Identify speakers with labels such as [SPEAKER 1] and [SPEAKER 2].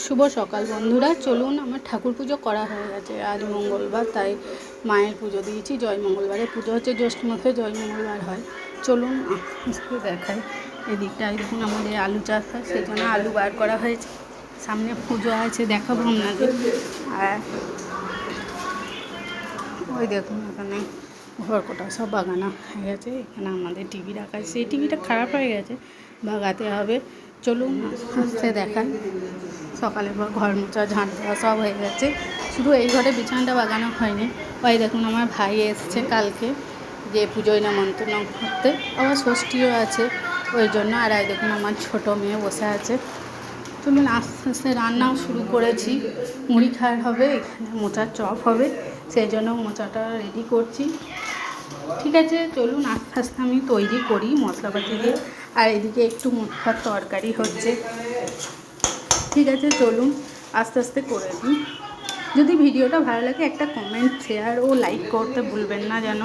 [SPEAKER 1] শুভ সকাল বন্ধুরা, চলুন। আমার ঠাকুর পুজো করা হয়ে গেছে। আজ মঙ্গলবার, তাই মায়ের পুজো দিয়েছি। জয় মঙ্গলবারে পুজো হচ্ছে, জ্যৈষ্ঠ মাসে জয় মঙ্গলবার হয়। চলুন আজকে দেখাই। এদিকটায় দেখুন আমাদের আলু চাষ হয়, সেই জন্য আলু বার করা হয়েছে। সামনে পুজো আছে, দেখাবো আপনাদের। আর ওই দেখুন এখানে ঘরকোটা সব বাগানো হয়ে গেছে। এখানে আমাদের টিভি রাখা, সেই টিভিটা খারাপ হয়ে গেছে, বাগাতে হবে। চলুন আস্তে দেখাই। সকালে পর ঘর মোছা, ঝাঁট দেওয়া সব হয়ে গেছে, শুধু এই ঘরে বিছানাটা বাগানো হয়নি। ওই দেখুন আমার ভাই এসছে কালকে যে পুজোয় নেমন্তন্ন করতে, আবার ষষ্ঠীও আছে ওই জন্য। আর এই দেখুন আমার ছোটো মেয়ে বসে আছে। চলুন আস্তে আস্তে রান্নাও শুরু করেছি। মুড়ি খাওয়ার হবে, এখানে মোচার চপ হবে, সেই জন্য মোচাটা রেডি করছি। ঠিক আছে, চলুন আস্তে আস্তে আমি তৈরি করি মশলাপাতি দিয়ে। আর এদিকে একটু মোচার তরকারি হচ্ছে। ঠিক আছে, চলুন আস্তে আস্তে করে দিই। যদি ভিডিওটা ভালো লাগে একটা কমেন্ট, শেয়ার ও লাইক করতে ভুলবেন না যেন।